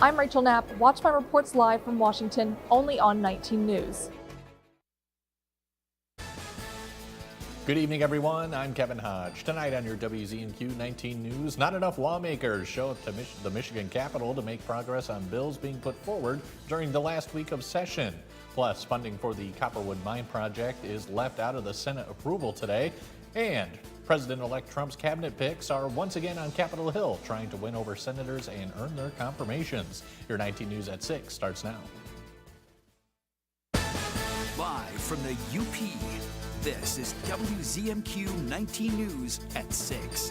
I'm Rachel Knapp. Watch my reports live from Washington, only on 19 News. Good evening, everyone. I'm Kevin Hodge. Tonight on your WZMQ 19 News, not enough lawmakers show up to the Michigan Capitol to make progress on bills being put forward during the last week of session. Plus, funding for the Copperwood Mine project is left out of the Senate approval today. And President-elect Trump's cabinet picks are once again on Capitol Hill, trying to win over senators and earn their confirmations. Your 19 News at 6 starts now. Live from the UP, this is WZMQ 19 News at 6.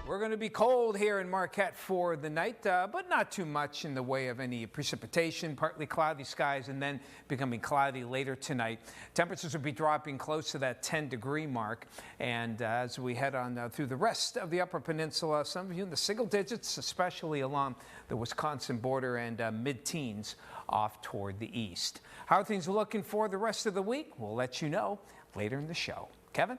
We're going to be cold here in Marquette for the night, but not too much in the way of any precipitation. Partly cloudy skies and then becoming cloudy later tonight. Temperatures will be dropping close to that 10-degree mark. And as we head on through the rest of the Upper Peninsula, some of you in the single digits, especially along the Wisconsin border and mid-teens off toward the east. How are things looking for the rest of the week? We'll let you know later in the show. Kevin?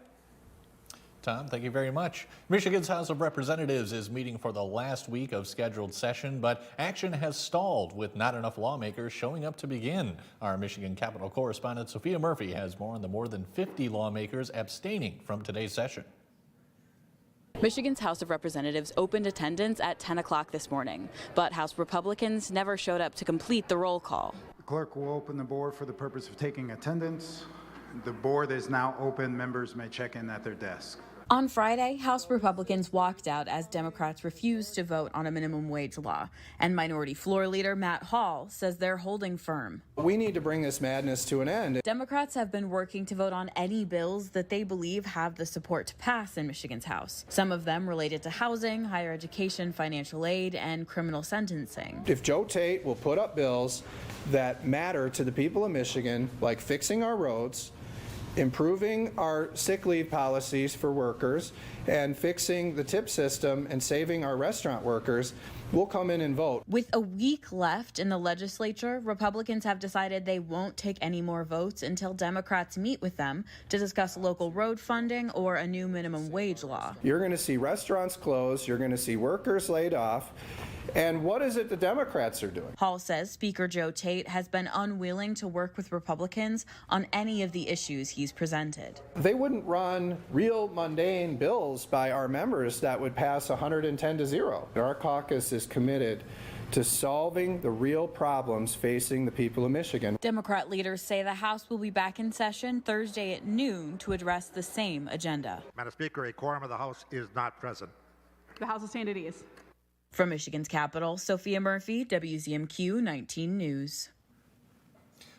Tom, thank you very much. Michigan's House of Representatives is meeting for the last week of scheduled session, but action has stalled with not enough lawmakers showing up to begin. Our Michigan Capitol correspondent Sophia Murphy has more on the more than 50 lawmakers abstaining from today's session. Michigan's House of Representatives opened attendance at 10 o'clock this morning, but House Republicans never showed up to complete the roll call. The clerk will open the board for the purpose of taking attendance. The board is now open. Members may check in at their desk. On Friday, House Republicans walked out as Democrats refused to vote on a minimum wage law. And Minority Floor Leader Matt Hall says they're holding firm. We need to bring this madness to an end. Democrats have been working to vote on any bills that they believe have the support to pass in Michigan's House. Some of them related to housing, higher education, financial aid, and criminal sentencing. If Joe Tate will put up bills that matter to the people of Michigan, like fixing our roads, improving our sick leave policies for workers, and fixing the tip system and saving our restaurant workers, we'll come in and vote. With a week left in the legislature, Republicans have decided they won't take any more votes until Democrats meet with them to discuss local road funding or a new minimum wage law. You're going to see restaurants close, you're going to see workers laid off. And what is it the Democrats are doing? Hall says Speaker Joe Tate has been unwilling to work with Republicans on any of the issues he's presented. They wouldn't run real mundane bills by our members that would pass 110-0. Our caucus is committed to solving the real problems facing the people of Michigan. Democrat leaders say the House will be back in session Thursday at noon to address the same agenda. Madam Speaker, a quorum of the House is not present. The House will stand at ease. From Michigan's capital, Sophia Murphy, WZMQ 19 News.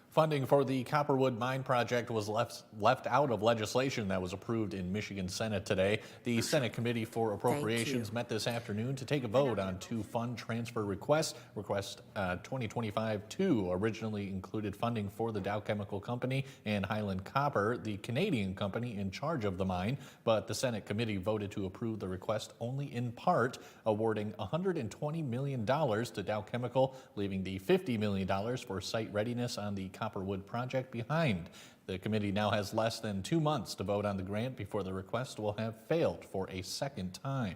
Funding for the Copperwood Mine project was left out of legislation that was approved in Michigan Senate today. The Senate Committee for Appropriations met this afternoon to take a vote on two fund transfer requests. Request 2025-2 originally included funding for the Dow Chemical Company and Highland Copper, the Canadian company in charge of the mine, but the Senate committee voted to approve the request only in part, awarding $120 million to Dow Chemical, leaving the $50 million for site readiness on the Copperwood project behind. The committee now has less than 2 months to vote on the grant before the request will have failed for a second time.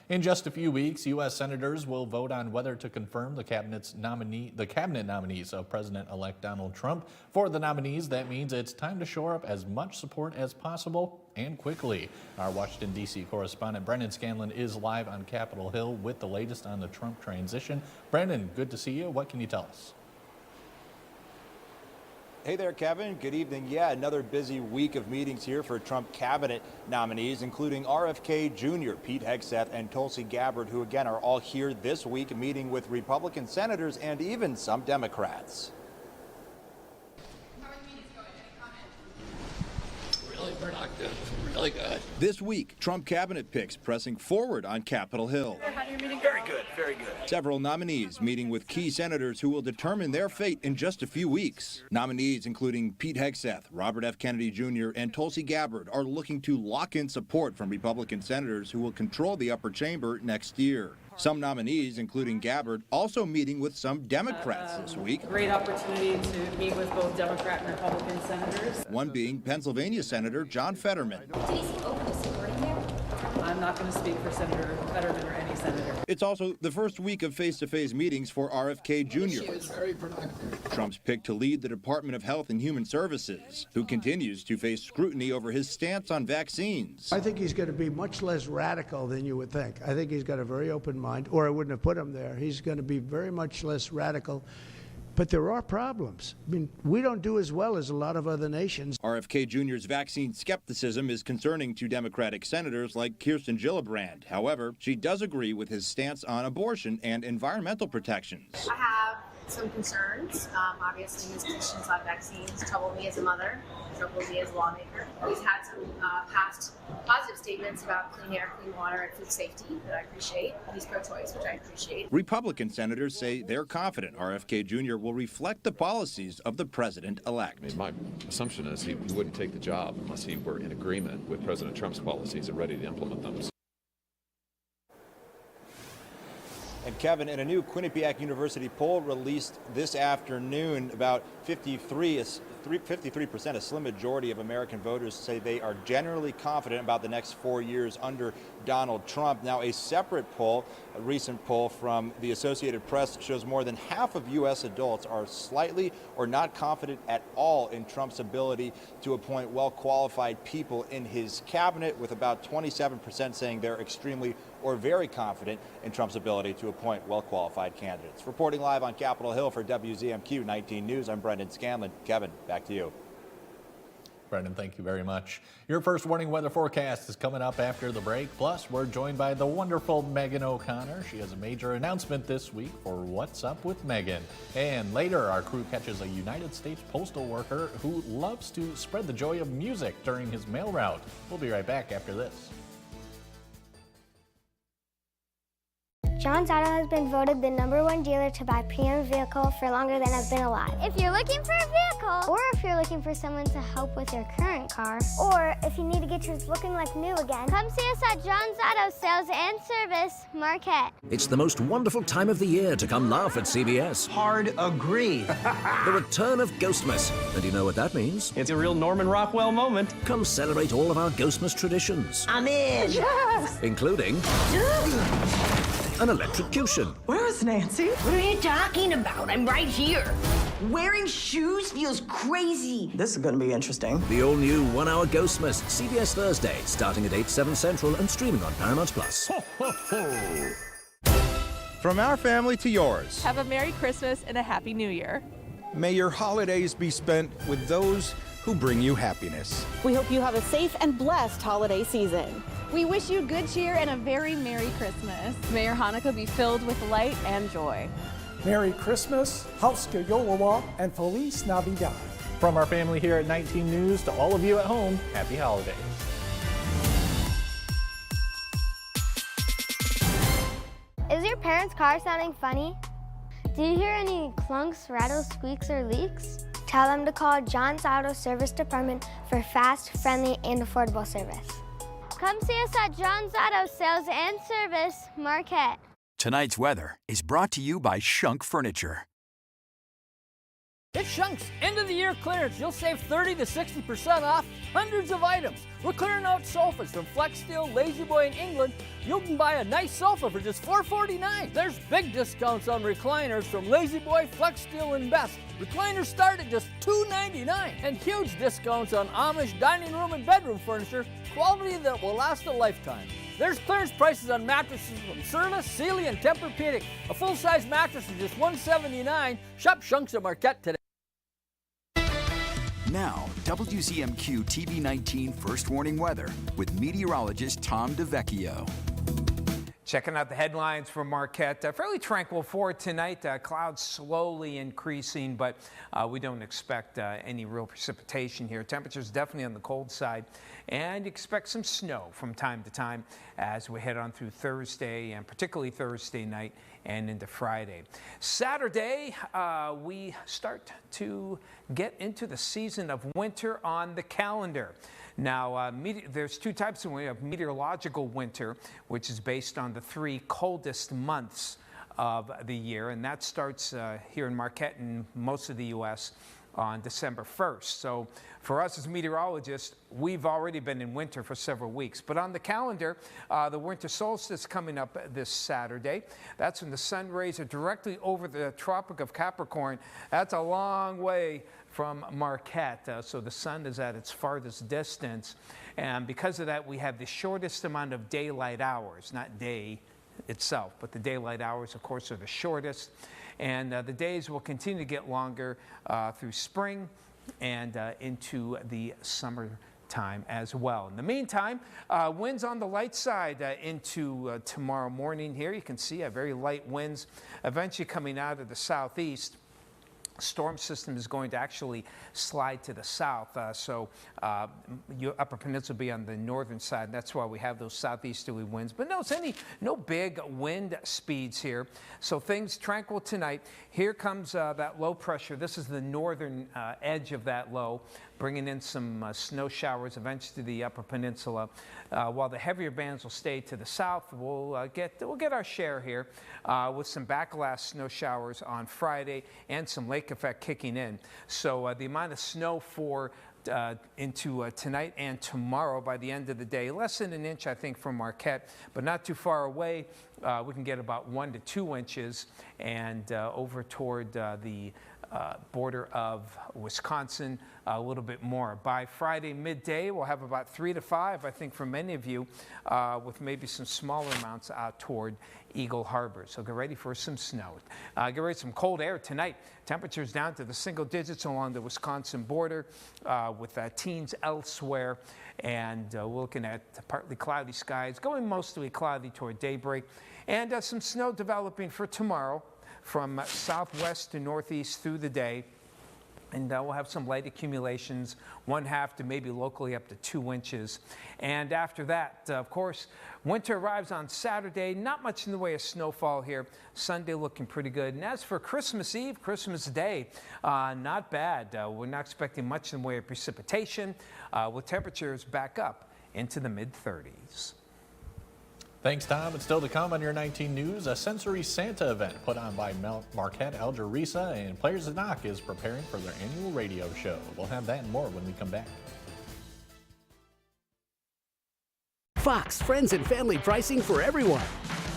In just a few weeks, U.S. senators will vote on whether to confirm the cabinet nominees of President-elect Donald Trump. For the nominees, that means it's time to shore up as much support as possible and quickly. Our Washington, D.C. correspondent Brendan Scanlon is live on Capitol Hill with the latest on the Trump transition. Brendan, good to see you. What can you tell us? Hey there, Kevin. Good evening. Yeah, another busy week of meetings here for Trump cabinet nominees, including RFK Jr., Pete Hegseth, and Tulsi Gabbard, who again are all here this week meeting with Republican senators and even some Democrats. Really productive, really good. This week, Trump cabinet picks pressing forward on Capitol Hill. Very good, very good. Several nominees meeting with key senators who will determine their fate in just a few weeks. Nominees including Pete Hegseth, Robert F. Kennedy Jr., and Tulsi Gabbard are looking to lock in support from Republican senators who will control the upper chamber next year. Some nominees, including Gabbard, also meeting with some Democrats this week. Great opportunity to meet with both Democrat and Republican senators. One being Pennsylvania Senator John Fetterman. Did he seem open to supporting not going to speak for Senator Fetterman or any senator. It's also the first week of face-to-face meetings for RFK Jr. She was very productive. Trump's pick to lead the Department of Health and Human Services, who continues to face scrutiny over his stance on vaccines. I think he's going to be much less radical than you would think. I think he's got a very open mind, or I wouldn't have put him there. He's going to be very much less radical. But there are problems. I mean, we don't do as well as a lot of other nations. RFK Jr.'s vaccine skepticism is concerning to Democratic senators like Kirsten Gillibrand. However, she does agree with his stance on abortion and environmental protections. I have some concerns. Obviously, his positions on vaccines trouble me as a mother, trouble me as a lawmaker. He's had some past positive statements about clean air, clean water, and food safety that I appreciate. He's pro-choice, which I appreciate. Republican senators say they're confident RFK Jr. will reflect the policies of the president-elect. I mean, my assumption is he wouldn't take the job unless he were in agreement with President Trump's policies and ready to implement them. And Kevin, in a new Quinnipiac University poll released this afternoon, about 53%, a slim majority of American voters say they are generally confident about the next 4 years under Donald Trump. Now, a separate poll, a recent poll from the Associated Press, shows more than half of U.S. adults are slightly or not confident at all in Trump's ability to appoint well-qualified people in his cabinet, with about 27% saying they're extremely or very confident in Trump's ability to appoint well-qualified candidates. Reporting live on Capitol Hill for WZMQ 19 News, I'm Brendan Scanlon. Kevin, back to you. Brendan, thank you very much. Your first warning weather forecast is coming up after the break. Plus, we're joined by the wonderful Megan O'Connor. She has a major announcement this week for What's Up with Megan. And later, our crew catches a United States postal worker who loves to spread the joy of music during his mail route. We'll be right back after this. John's Auto has been voted the #1 dealer to buy premium vehicle for longer than I've been alive. If you're looking for a vehicle, or if you're looking for someone to help with your current car, or if you need to get yours looking like new again, come see us at John's Auto Sales and Service, Marquette. It's the most wonderful time of the year to come laugh at CBS. Hard agree. The return of Ghostmas. And you know what that means? It's a real Norman Rockwell moment. Come celebrate all of our Ghostmas traditions. I'm in. Yes! Including an electrocution. Where is Nancy? What are you talking about? I'm right here. Wearing shoes feels crazy. This is going to be interesting. The all-new 1 Hour Ghostmas, CBS Thursday, starting at 8, 7 Central and streaming on Paramount+. Ho, ho, ho. From our family to yours. Have a Merry Christmas and a Happy New Year. May your holidays be spent with those who bring you happiness. We hope you have a safe and blessed holiday season. We wish you good cheer and a very Merry Christmas. May your Hanukkah be filled with light and joy. Merry Christmas, Hauske Yowawa, and Feliz Navidad. From our family here at 19 News to all of you at home, happy holidays. Is your parents' car sounding funny? Do you hear any clunks, rattles, squeaks, or leaks? Tell them to call John's Auto Service Department for fast, friendly, and affordable service. Come see us at John's Auto Sales and Service, Marquette. Tonight's weather is brought to you by Shunk Furniture. It's Shunk's end of the year clearance. You'll save 30 to 60% off hundreds of items. We're clearing out sofas from Flex Steel, Lazy Boy in England. You can buy a nice sofa for just $449. There's big discounts on recliners from Lazy Boy, Flex Steel, and Best. Recliners start at just $299. And huge discounts on Amish dining room and bedroom furniture, quality that will last a lifetime. There's clearance prices on mattresses from Serta, Sealy, and Tempur-Pedic. A full-size mattress is just $179. Shop Shunks at Marquette today. Now, WZMQ TV19 First Warning Weather with meteorologist Tom DeVecchio. Checking out the headlines from Marquette. Fairly tranquil for tonight. Clouds slowly increasing, but we don't expect any real precipitation here. Temperatures definitely on the cold side, and you expect some snow from time to time as we head on through Thursday, and particularly Thursday night and into Friday. Saturday, we start to get into the season of winter on the calendar. Now, there's two types of winter. We have meteorological winter, which is based on the 3 coldest months of the year, and that starts here in Marquette and most of the U.S. on December 1st. So for us as meteorologists, we've already been in winter for several weeks. But on the calendar, the winter solstice coming up this Saturday. That's when the sun rays are directly over the Tropic of Capricorn. That's a long way from Marquette, so the sun is at its farthest distance. And because of that, we have the shortest amount of daylight hours, not day itself, but the daylight hours, of course, are the shortest. And the days will continue to get longer through spring and into the summertime as well. In the meantime, winds on the light side into tomorrow morning here. You can see very light winds eventually coming out of the southeast. Storm system is going to actually slide to the south, so your Upper Peninsula will be on the northern side. That's why we have those southeasterly winds. But no big wind speeds here, so things tranquil tonight. Here comes that low pressure. This is the northern edge of that low, bringing in some snow showers eventually to the Upper Peninsula. While the heavier bands will stay to the south, we'll get our share here with some backlash snow showers on Friday and some lake effect kicking in. So the amount of snow for into tonight and tomorrow by the end of the day, less than an inch, I think, from Marquette, but not too far away. We can get about 1 to 2 inches, and over toward the border of Wisconsin, a little bit more. By Friday midday, we'll have about 3 to 5, I think, for many of you, with maybe some smaller amounts out toward Eagle Harbor. So get ready for some snow. Get ready for some cold air tonight. Temperatures down to the single digits along the Wisconsin border, with teens elsewhere. And we're looking at partly cloudy skies, going mostly cloudy toward daybreak, and some snow developing for tomorrow from southwest to northeast through the day. And we'll have some light accumulations, 1/2 to maybe locally up to 2 inches. And after that, of course, winter arrives on Saturday. Not much in the way of snowfall here. Sunday looking pretty good. And as for Christmas Eve, Christmas Day, not bad. We're not expecting much in the way of precipitation, with temperatures back up into the mid-30s. Thanks, Tom. And still to come on your 19 News, a Sensory Santa event put on by Marquette Algerisa, and Players at Knock is preparing for their annual radio show. We'll have that and more when we come back. Fox, friends and family pricing for everyone.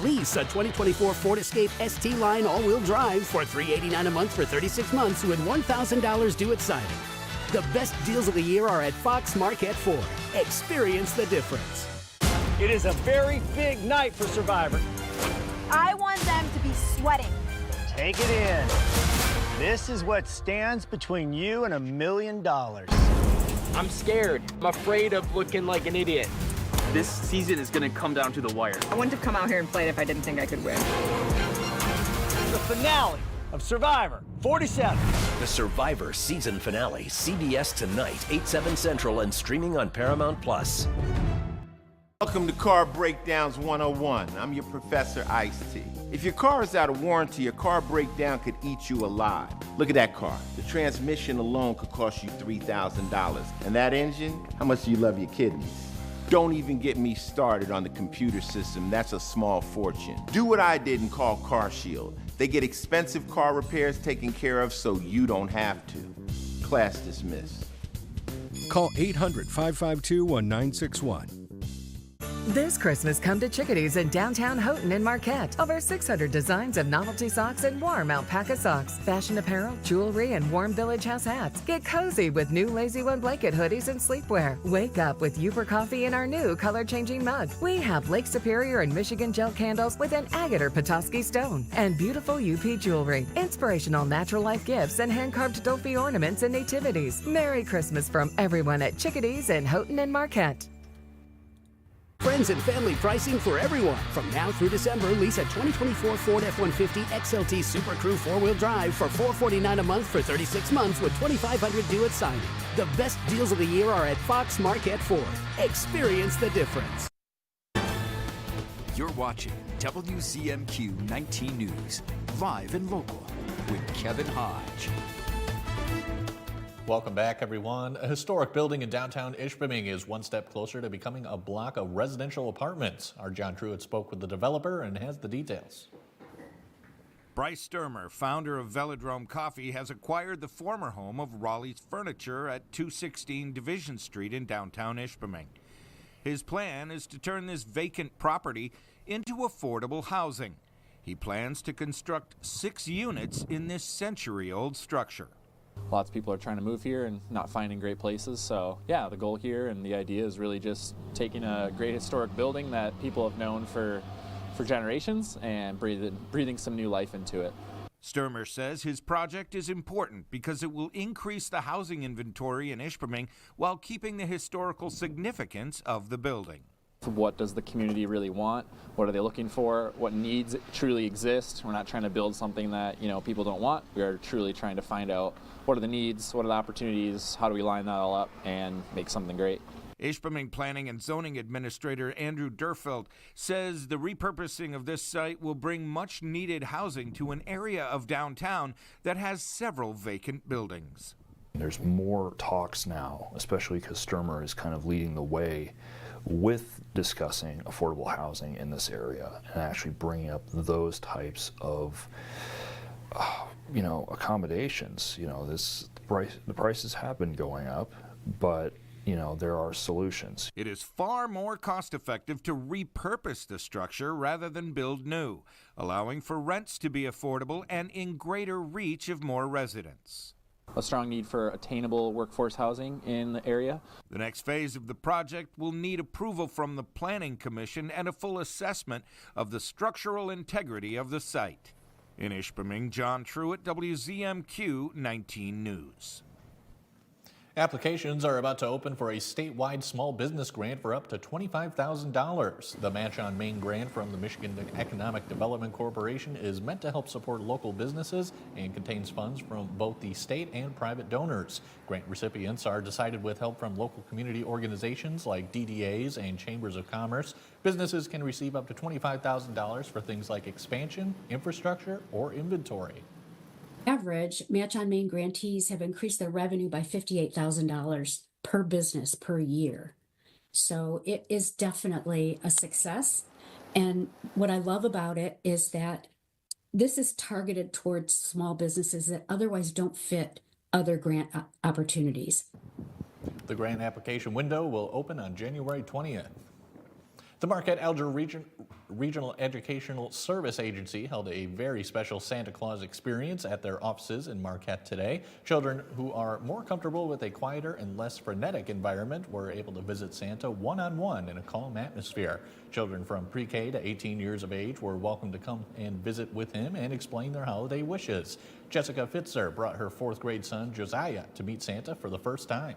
Lease a 2024 Ford Escape ST Line all-wheel drive for $389 a month for 36 months with $1,000 due at signing. The best deals of the year are at Fox Marquette Ford. Experience the difference. It is a very big night for Survivor. I want them to be sweating. Take it in. This is what stands between you and $1 million. I'm scared. I'm afraid of looking like an idiot. This season is going to come down to the wire. I wouldn't have come out here and played if I didn't think I could win. The finale of Survivor 47. The Survivor season finale, CBS tonight, 8/7 Central, and streaming on Paramount+. Welcome to Car Breakdowns 101. I'm your Professor Ice-T. If your car is out of warranty, a car breakdown could eat you alive. Look at that car. The transmission alone could cost you $3,000. And that engine? How much do you love your kidneys? Don't even get me started on the computer system. That's a small fortune. Do what I did and call CarShield. They get expensive car repairs taken care of so you don't have to. Class dismissed. Call 800-552-1961. This Christmas, come to Chickadee's in downtown Houghton and Marquette. Over 600 designs of novelty socks and warm alpaca socks, fashion apparel, jewelry, and warm Village House hats. Get cozy with new Lazy One blanket hoodies and sleepwear. Wake up with Upper coffee in our new color-changing mug. We have Lake Superior and Michigan gel candles with an agate or Petoskey stone. And beautiful UP jewelry. Inspirational natural life gifts and hand-carved Dolphy ornaments and nativities. Merry Christmas from everyone at Chickadee's in Houghton and Marquette. Friends and family pricing for everyone. From now through December, lease a 2024 Ford F-150 XLT Super Crew 4-wheel drive for $449 a month for 36 months with $2,500 due at signing. The best deals of the year are at Fox Marquette Ford. Experience the difference. You're watching WZMQ 19 News, live and local with Kevin Hodge. Welcome back, everyone. A historic building in downtown Ishpeming is one step closer to becoming a block of residential apartments. Our John Truitt spoke with the developer and has the details. Bryce Sturmer, founder of Velodrome Coffee, has acquired the former home of Raleigh's Furniture at 216 Division Street in downtown Ishpeming. His plan is to turn this vacant property into affordable housing. He plans to construct 6 units in this century-old structure. Lots of people are trying to move here and not finding great places. So yeah, the goal here and the idea is really just taking a great historic building that people have known for generations and breathing some new life into it. Sturmer says his project is important because it will increase the housing inventory in Ishpeming while keeping the historical significance of the building. What does the community really want? What are they looking for? What needs truly exist? We're not trying to build something that people don't want. We are truly trying to find out what are the needs, what are the opportunities, how do we line that all up and make something great. Ishpeming Planning and Zoning Administrator Andrew Durfeld says the repurposing of this site will bring much needed housing to an area of downtown that has several vacant buildings. There's more talks now, especially because Sturmer is kind of leading the way with discussing affordable housing in this area and actually bringing up those types of accommodations. The prices have been going up, but there are solutions. It is far more cost-effective to repurpose the structure rather than build new, allowing for rents to be affordable and in greater reach of more residents. A strong need for attainable workforce housing in the area. The next phase of the project will need approval from the Planning Commission and a full assessment of the structural integrity of the site. In Ishpeming, John Truitt, WZMQ 19 News. Applications are about to open for a statewide small business grant for up to $25,000. The Match on Main grant from the Michigan Economic Development Corporation is meant to help support local businesses and contains funds from both the state and private donors. Grant recipients are decided with help from local community organizations like DDAs and chambers of commerce. Businesses can receive up to $25,000 for things like expansion, infrastructure, or inventory. Average, Match on Main grantees have increased their revenue by $58,000 per business per year. So it is definitely a success. And what I love about it is that this is targeted towards small businesses that otherwise don't fit other grant opportunities. The grant application window will open on January 20th. The Marquette-Alger Regional Educational Service Agency held a very special Santa Claus experience at their offices in Marquette today. Children who are more comfortable with a quieter and less frenetic environment were able to visit Santa one-on-one in a calm atmosphere. Children from pre-K to 18 years of age were welcome to come and visit with him and explain their holiday wishes. Jessica Fitzer brought her 4th grade son Josiah to meet Santa for the first time.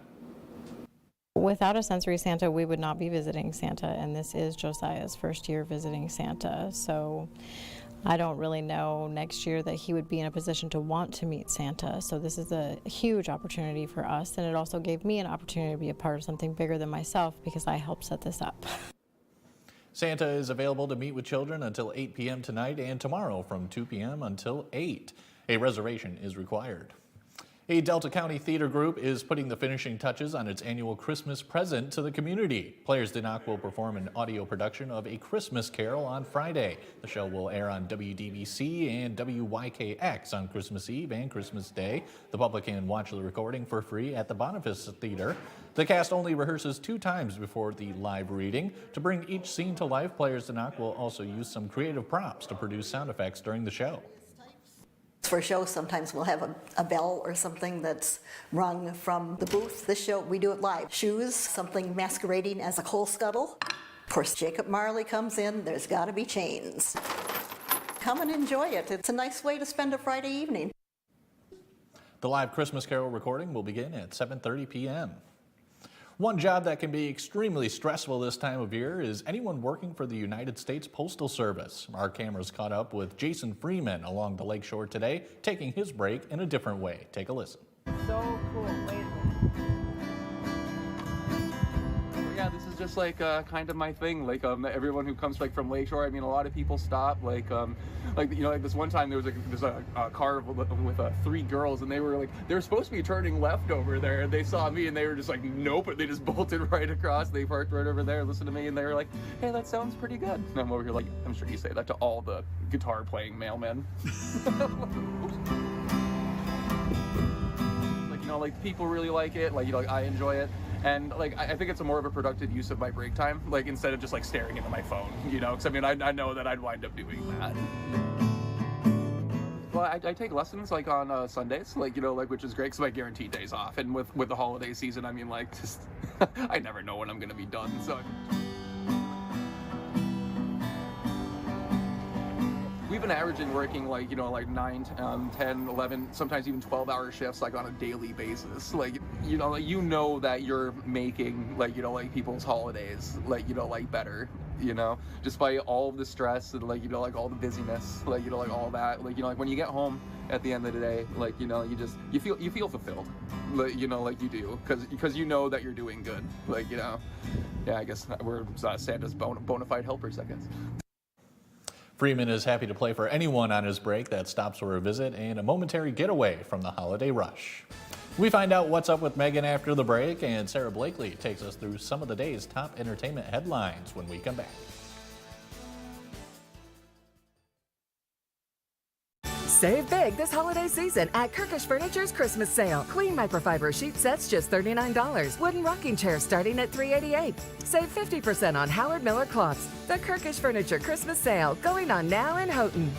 Without a sensory Santa, we would not be visiting Santa, and this is Josiah's first year visiting Santa. So I don't really know next year that he would be in a position to want to meet Santa. So this is a huge opportunity for us, and it also gave me an opportunity to be a part of something bigger than myself because I helped set this up. Santa is available to meet with children until 8 p.m. tonight and tomorrow from 2 p.m. until 8. A reservation is required. A Delta County theater group is putting the finishing touches on its annual Christmas present to the community. Players Denock will perform an audio production of A Christmas Carol on Friday. The show will air on WDBC and WYKX on Christmas Eve and Christmas Day. The public can watch the recording for free at the Boniface Theater. The cast only rehearses 2 times before the live reading. To bring each scene to life, Players Denock will also use some creative props to produce sound effects during the show. For a show, sometimes we'll have a bell or something that's rung from the booth. This show, we do it live. Shoes, something masquerading as a coal scuttle. Of course, Jacob Marley comes in, there's gotta be chains. Come and enjoy it. It's a nice way to spend a Friday evening. The live Christmas Carol recording will begin at 7:30 p.m. One job that can be extremely stressful this time of year is anyone working for the United States Postal Service. Our cameras caught up with Jason Freeman along the lakeshore today, taking his break in a different way. Take a listen. So cool. Wait a minute. Yeah, this is just like kind of my thing. Like everyone who comes like from Lakeshore, I mean, a lot of people stop. Like this one time there was a car with 3 girls, and they were supposed to be turning left over there. They saw me and they were just like, nope. They just bolted right across. They parked right over there, listened to me, and they were like, hey, that sounds pretty good. And I'm over here like, I'm sure you say that to all the guitar playing mailmen. Like people really like it. Like I enjoy it. And I think it's a more of a productive use of my break time, instead of just staring into my phone, because I mean I know that I'd wind up doing that. Well, I take lessons on Sundays, which is great because I guarantee days off. And with the holiday season, I mean just I never know when I'm gonna be done. So we've been averaging working 9, 10, 11, sometimes even 12-hour shifts on a daily basis. That you're making people's holidays better, despite all of the stress and all the busyness, all that. When you get home at the end of the day, you feel fulfilled, you do, because you know that you're doing good. Yeah, I guess we're Santa's bona fide helpers, I guess. Freeman is happy to play for anyone on his break that stops for a visit and a momentary getaway from the holiday rush. We find out what's up with Megan after the break, and Sarah Blakely takes us through some of the day's top entertainment headlines when we come back. Save big this holiday season at Kirkish Furniture's Christmas sale. Queen microfiber sheet sets just $39. Wooden rocking chairs starting at $388. Save 50% on Howard Miller cloths. The Kirkish Furniture Christmas sale going on now in Houghton.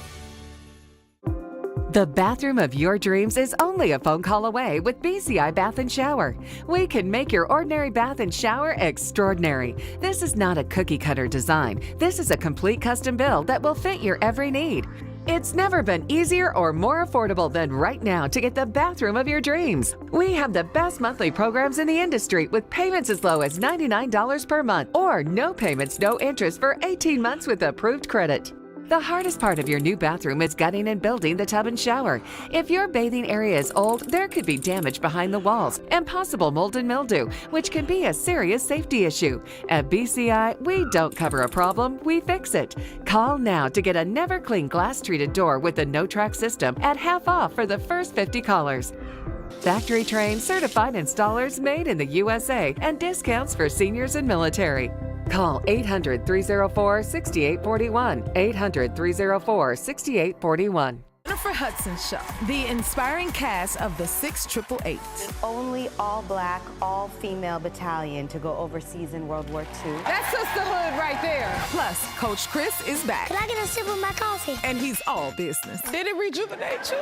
The bathroom of your dreams is only a phone call away with BCI Bath and Shower. We can make your ordinary bath and shower extraordinary. This is not a cookie cutter design. This is a complete custom build that will fit your every need. It's never been easier or more affordable than right now to get the bathroom of your dreams. We have the best monthly programs in the industry with payments as low as $99 per month or no payments, no interest for 18 months with approved credit. The hardest part of your new bathroom is gutting and building the tub and shower. If your bathing area is old, there could be damage behind the walls and possible mold and mildew, which can be a serious safety issue. At BCI, we don't cover a problem, we fix it. Call now to get a never clean glass treated door with the no-track system at half off for the first 50 callers. Factory trained, certified installers made in the USA and discounts for seniors and military. Call 800-304-6841, 800-304-6841. Jennifer Hudson Show, the inspiring cast of the 688. The only all-black, all-female battalion to go overseas in World War II. That's sisterhood right there. Plus, Coach Chris is back. Can I get a sip of my coffee? And he's all business. Did it rejuvenate you?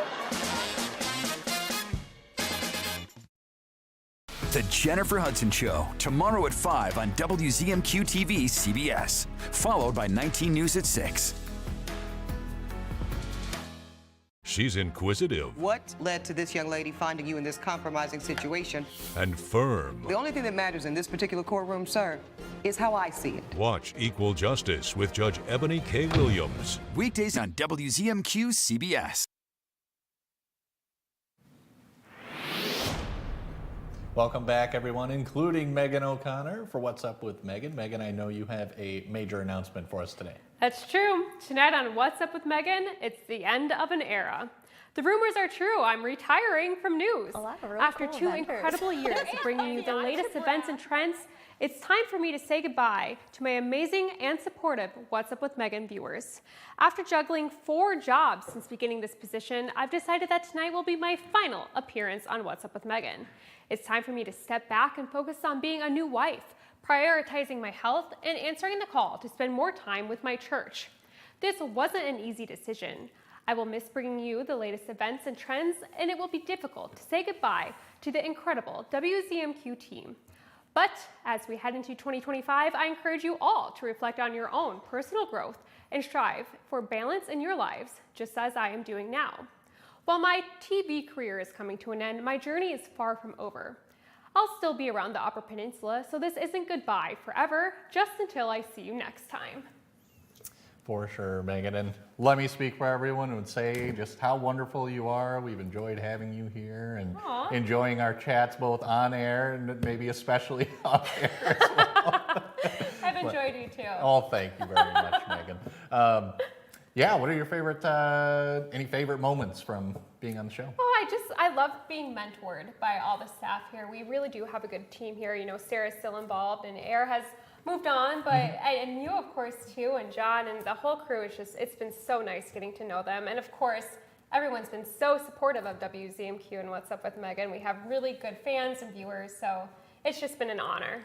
The Jennifer Hudson Show, tomorrow at 5 on WZMQ TV CBS, followed by 19 News at 6. She's inquisitive. What led to this young lady finding you in this compromising situation? And firm. The only thing that matters in this particular courtroom, sir, is how I see it. Watch Equal Justice with Judge Ebony K. Williams. Weekdays on WZMQ CBS. Welcome back, everyone, including Megan O'Connor for What's Up with Megan. Megan, I know you have a major announcement for us today. That's true. Tonight on What's Up with Megan, it's the end of an era. The rumors are true. I'm retiring from news. After cool 2 vendors. incredible years of bringing you the latest events and trends, it's time for me to say goodbye to my amazing and supportive What's Up with Megan viewers. After juggling 4 jobs since beginning this position, I've decided that tonight will be my final appearance on What's Up with Megan. It's time for me to step back and focus on being a new wife, prioritizing my health, and answering the call to spend more time with my church. This wasn't an easy decision. I will miss bringing you the latest events and trends, and it will be difficult to say goodbye to the incredible WZMQ team. But as we head into 2025, I encourage you all to reflect on your own personal growth and strive for balance in your lives, just as I am doing now. While my TV career is coming to an end, my journey is far from over. I'll still be around the Upper Peninsula, so this isn't goodbye forever, just until I see you next time. For sure, Megan. And let me speak for everyone and say just how wonderful you are. We've enjoyed having you here and enjoying our chats both on air and maybe especially off air as well. Oh, thank you very much, Megan. Yeah, what are your favorite, any favorite moments from being on the show? Oh, I love being mentored by all the staff here. We really do have a good team here. You know, Sarah's still involved, and Air has moved on, but and you, of course, too, and John, and the whole crew. It's been so nice getting to know them, and of course, everyone's been so supportive of WZMQ and What's Up with Megan. We have really good fans and viewers, so it's just been an honor.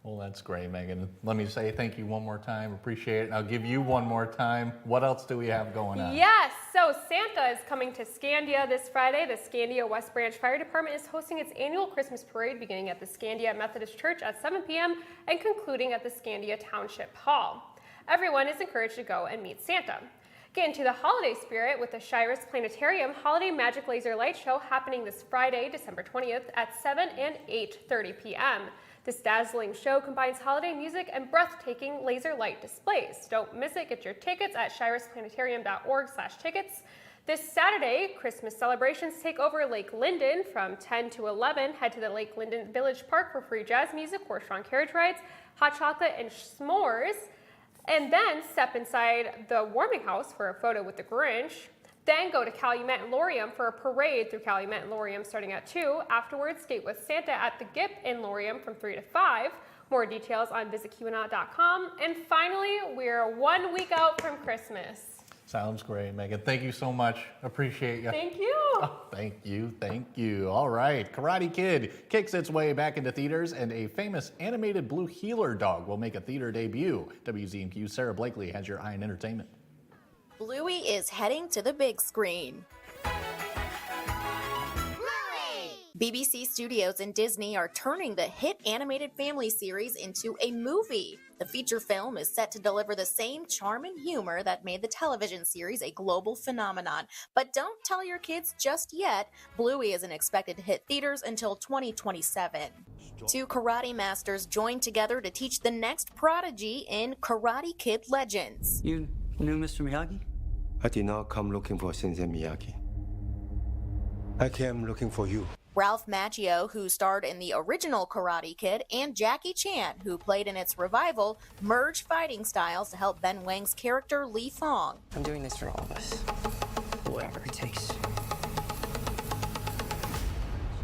Well, that's great, Megan. Let me say thank you one more time. Appreciate it. I'll give you one more time. What else do we have going on? Yes, so Santa is coming to Scandia this Friday. The Scandia West Branch Fire Department is hosting its annual Christmas parade beginning at the Scandia Methodist Church at 7 p.m. and concluding at the Scandia Township Hall. Everyone is encouraged to go and meet Santa. Get into the holiday spirit with the Shiras Planetarium Holiday Magic Laser Light Show happening this Friday, December 20th at 7 and 8:30 p.m. This dazzling show combines holiday music and breathtaking laser light displays. Don't miss it. Get your tickets at shirasplanetarium.org/tickets. This Saturday, Christmas celebrations take over Lake Linden from 10 to 11. Head to the Lake Linden Village Park for free jazz music, horse-drawn carriage rides, hot chocolate, and s'mores. And then step inside the warming house for a photo with the Grinch. Then go to Calumet and Laurium for a parade through Calumet and Laurium starting at 2. Afterwards, skate with Santa at the Gip in Laurium from 3 to 5. More details on visitqanot.com. And finally, we're 1 week out from Christmas. Sounds great, Megan. Thank you so much. Appreciate you. Thank you. Oh, thank you. All right, Karate Kid kicks its way back into theaters, and a famous animated blue heeler dog will make a theater debut. WZMQ's Sarah Blakely has your eye on entertainment. Bluey is heading to the big screen. BBC Studios and Disney are turning the hit animated family series into a movie. The feature film is set to deliver the same charm and humor that made the television series a global phenomenon. But don't tell your kids just yet. Bluey isn't expected to hit theaters until 2027. Two karate masters joined together to teach the next prodigy in Karate Kid Legends. You knew Mr. Miyagi? I did not come looking for Sensei Miyagi. I came looking for you. Ralph Macchio, who starred in the original Karate Kid, and Jackie Chan, who played in its revival, merged fighting styles to help Ben Wang's character Li Fong. I'm doing this for all of us. Whatever it takes.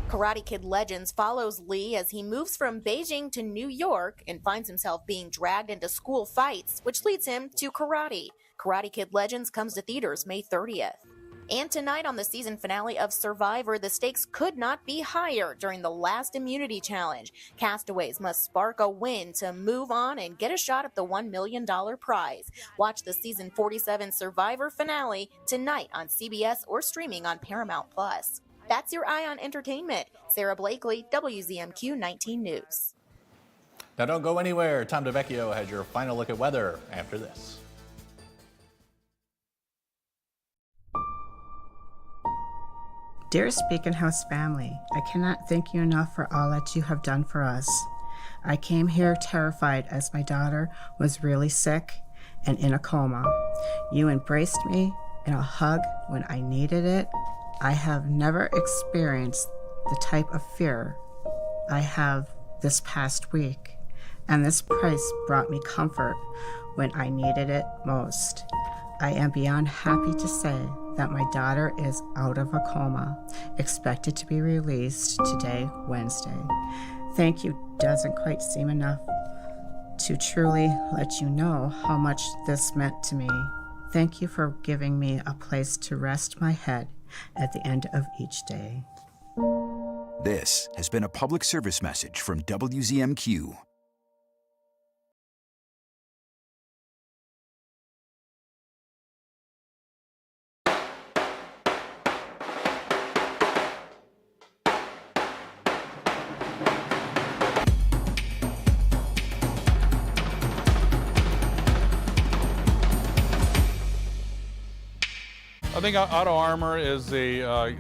Karate Kid Legends follows Lee as he moves from Beijing to New York and finds himself being dragged into school fights, which leads him to karate. Karate Kid Legends comes to theaters May 30th. And tonight on the season finale of Survivor, the stakes could not be higher during the last immunity challenge. Castaways must spark a win to move on and get a shot at the $1 million prize. Watch the season 47 Survivor finale tonight on CBS or streaming on Paramount+. That's your eye on entertainment. Sarah Blakely, WZMQ 19 News. Now don't go anywhere. Tom DeVecchio has your final look at weather after this. Dearest Beacon House family, I cannot thank you enough for all that you have done for us. I came here terrified as my daughter was really sick and in a coma. You embraced me in a hug when I needed it. I have never experienced the type of fear I have this past week, and this price brought me comfort when I needed it most. I am beyond happy to say that my daughter is out of a coma, expected to be released today, Wednesday. Thank you doesn't quite seem enough to truly let you know how much this meant to me. Thank you for giving me a place to rest my head at the end of each day. This has been a public service message from WZMQ. I think Auto Armor is a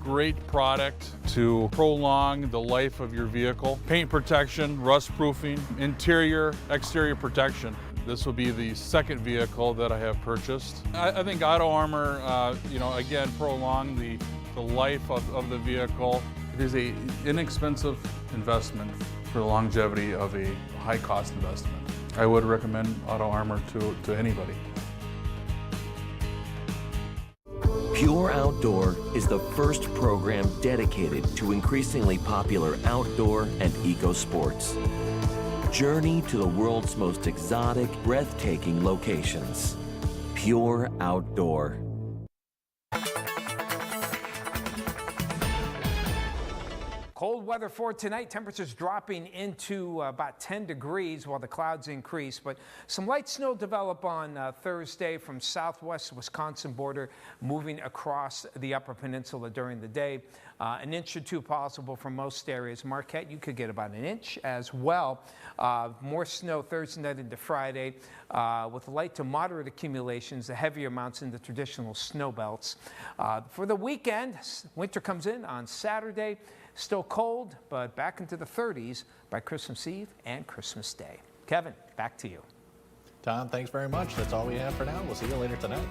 great product to prolong the life of your vehicle. Paint protection, rust proofing, interior, exterior protection. This will be the second vehicle that I have purchased. I think Auto Armor, again, prolong the life of the vehicle. It is an inexpensive investment for the longevity of a high-cost investment. I would recommend Auto Armor to anybody. Pure Outdoor is the first program dedicated to increasingly popular outdoor and eco sports. Journey to the world's most exotic, breathtaking locations. Pure Outdoor. Cold weather for tonight. Temperatures dropping into about 10 degrees while the clouds increase, but some light snow develop on Thursday from southwest Wisconsin border moving across the Upper Peninsula during the day. An inch or two possible for most areas. Marquette, you could get about an inch as well. More snow Thursday night into Friday with light to moderate accumulations, the heavier amounts in the traditional snow belts. For the weekend, winter comes in on Saturday. Still cold, but back into the 30s by Christmas Eve and Christmas Day. Kevin, back to you. Tom, thanks very much. That's all we have for now. We'll see you later tonight.